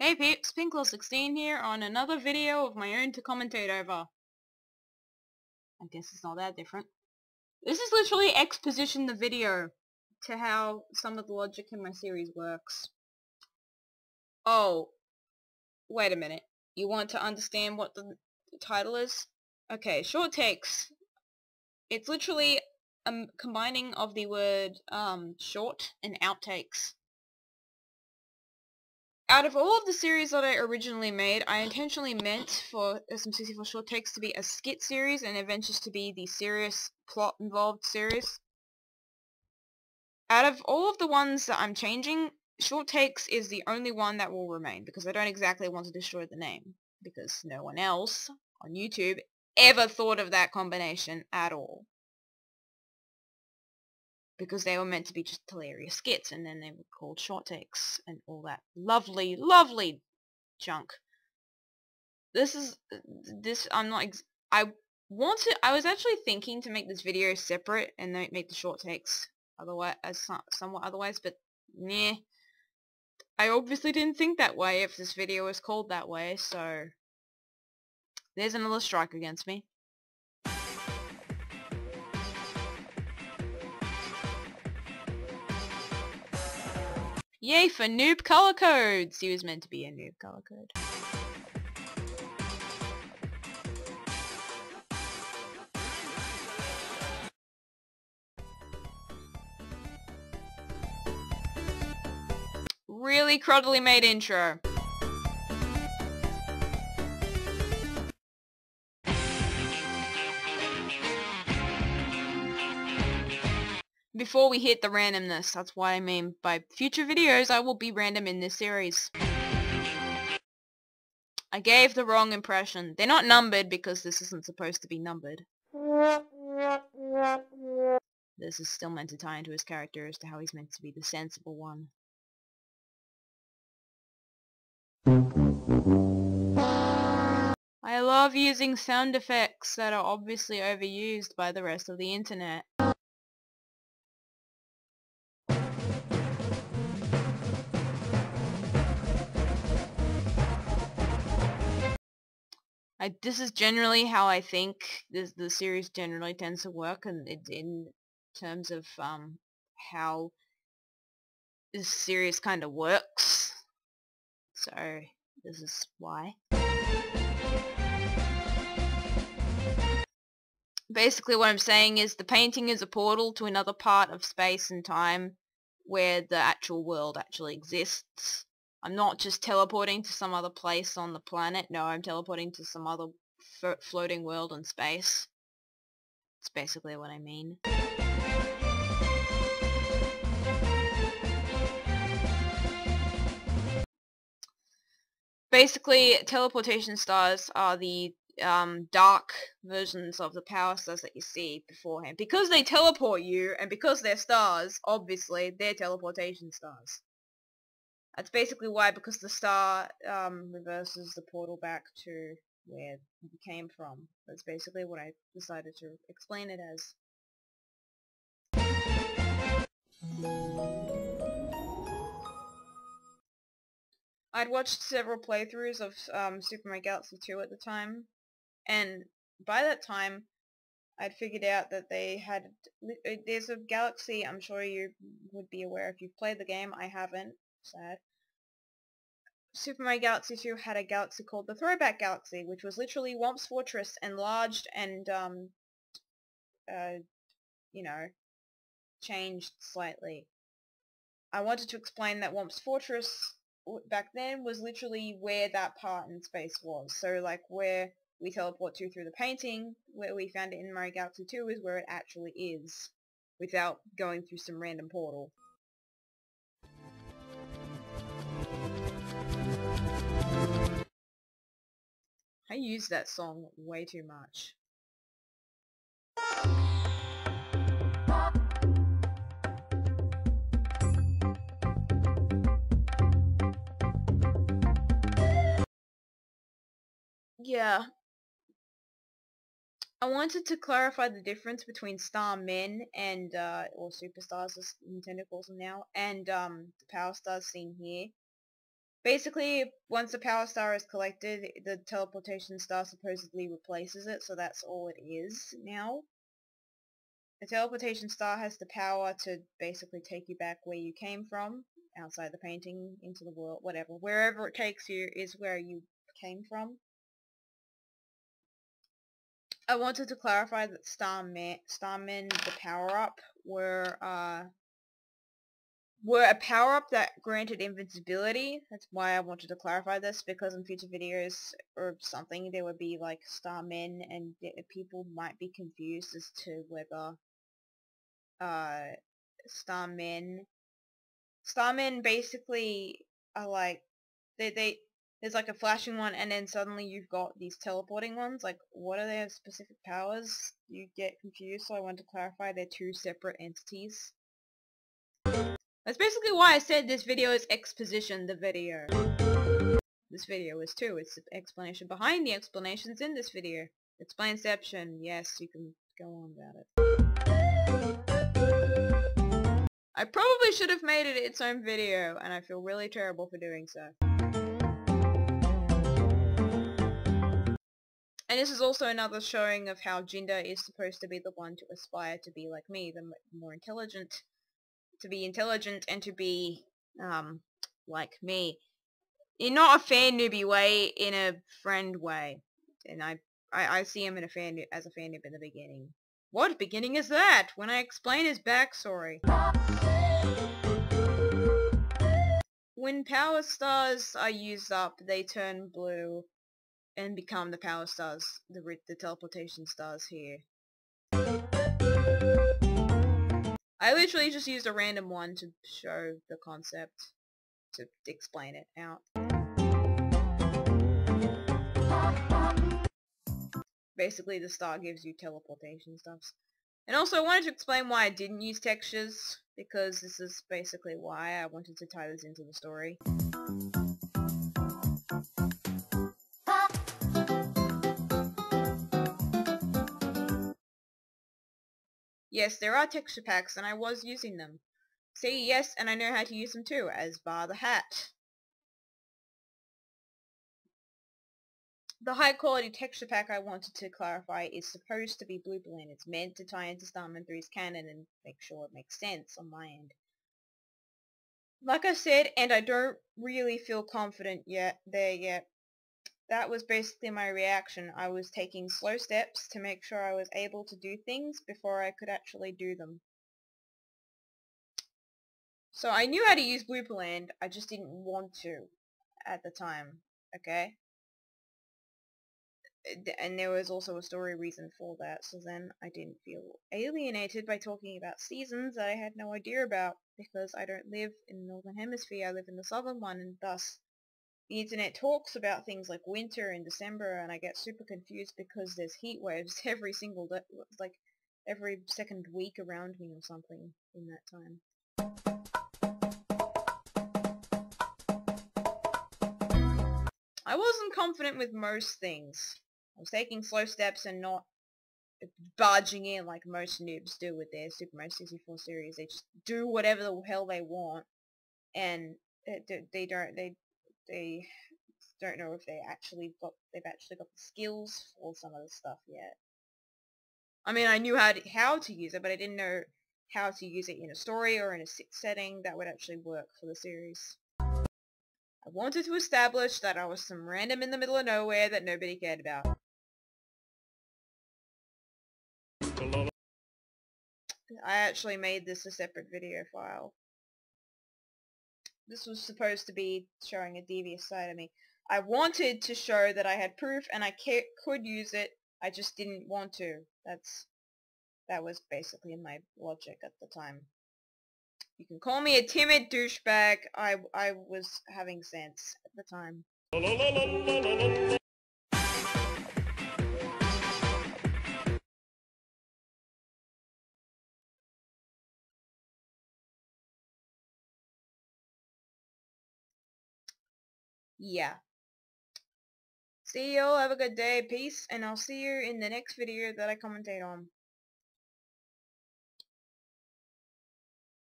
Hey peeps, Pinkler16 here on another video of my own to commentate over. I guess it's not that different. This is literally exposition the video to how some of the logic in my series works. Oh, wait a minute. You want to understand what the title is? Okay, short takes. It's literally a combining of the word short and outtakes. Out of all of the series that I originally made, I intentionally meant for SM64 Short Takes to be a skit series and Adventures to be the serious plot-involved series. Out of all of the ones that I'm changing, Short Takes is the only one that will remain, because I don't exactly want to destroy the name, because no one else on YouTube ever thought of that combination at all. Because they were meant to be just hilarious skits, and then they were called short takes, and all that lovely, lovely junk. I was actually thinking to make this video separate, and then make the short takes otherwise, somewhat otherwise, but nah. I obviously didn't think that way if this video was called that way, so there's another strike against me. Yay for noob color codes! He was meant to be a noob color code. Really croddily made intro. Before we hit the randomness, that's what I mean by future videos I will be random in this series. I gave the wrong impression. They're not numbered because this isn't supposed to be numbered. This is still meant to tie into his character as to how he's meant to be the sensible one. I love using sound effects that are obviously overused by the rest of the internet. This is generally how I think the series generally tends to work, and in terms of how this series kind of works. So this is why. Basically what I'm saying is the painting is a portal to another part of space and time where the actual world actually exists. I'm not just teleporting to some other place on the planet. No, I'm teleporting to some other floating world in space. That's basically what I mean. Basically, teleportation stars are the dark versions of the power stars that you see beforehand. Because they teleport you, and because they're stars, obviously, they're teleportation stars. That's basically why, because the star reverses the portal back to where you came from. That's basically what I decided to explain it as. I'd watched several playthroughs of Super Mario Galaxy 2 at the time, and by that time I'd figured out that they had... There's a galaxy, I'm sure you would be aware if you've played the game. I haven't. Sad. Super Mario Galaxy 2 had a galaxy called the Throwback Galaxy, which was literally Womp's Fortress enlarged and, you know, changed slightly. I wanted to explain that Womp's Fortress back then was literally where that part in space was. So, like, where we teleport to through the painting, where we found it in Mario Galaxy 2 is where it actually is, without going through some random portal. I use that song way too much. Yeah. I wanted to clarify the difference between Star Men and, or Superstars as Nintendo calls them now, and, the Power Stars seen here. Basically, once the power star is collected, the teleportation star supposedly replaces it, so that's all it is now. The teleportation star has the power to basically take you back where you came from, outside the painting, into the world, whatever. Wherever it takes you is where you came from. I wanted to clarify that Starmen, the power-up, were a power-up that granted invincibility. That's why I wanted to clarify this, because in future videos or something there would be like Starmen, and people might be confused as to whether Starmen basically are like, there's like a flashing one and then suddenly you've got these teleporting ones. Like, what are their specific powers? You get confused, so I want to clarify they're two separate entities. That's basically why I said this video is exposition, the video. This video is too. It's the explanation behind the explanations in this video. Explainception. Yes, you can go on about it. I probably should have made it its own video, and I feel really terrible for doing so. And this is also another showing of how Jinder is supposed to be the one to aspire to be like me, the more intelligent. To be intelligent and to be, like me. In not a fan newbie way, in a friend way. And I see him in as a fan noob in the beginning. What beginning is that? When I explain his backstory. When power stars are used up, they turn blue and become the power stars, the teleportation stars here. I literally just used a random one to show the concept, to explain it out. Basically, the star gives you teleportation stuffs. And also, I wanted to explain why I didn't use textures, because this is basically why I wanted to tie this into the story. Yes, there are texture packs, and I was using them. See, yes, and I know how to use them too, as bar the hat. The high quality texture pack I wanted to clarify is supposed to be Blooperland. It's meant to tie into Starman 3's canon and make sure it makes sense on my end. Like I said, and I don't really feel confident yet, that was basically my reaction. I was taking slow steps to make sure I was able to do things before I could actually do them. So I knew how to use Blooperland, I just didn't want to at the time, okay? And there was also a story reason for that, so then I didn't feel alienated by talking about seasons that I had no idea about, because I don't live in the Northern Hemisphere, I live in the Southern one, and thus the internet talks about things like winter and December, and I get super confused because there's heat waves every single day, like every second week around me or something in that time. I wasn't confident with most things. I was taking slow steps and not barging in like most noobs do with their Super Mario 64 series. They just do whatever the hell they want, and they don't know if they've actually got the skills for some of the stuff yet. I mean, I knew how to use it, but I didn't know how to use it in a story or in a setting that would actually work for the series. I wanted to establish that I was some random in the middle of nowhere that nobody cared about. I actually made this a separate video file. This was supposed to be showing a devious side of me. I wanted to show that I had proof and I could use it, I just didn't want to. That was basically my logic at the time. You can call me a timid douchebag, I was having sense at the time. Yeah. See y'all, have a good day, peace, and I'll see you in the next video that I commentate on.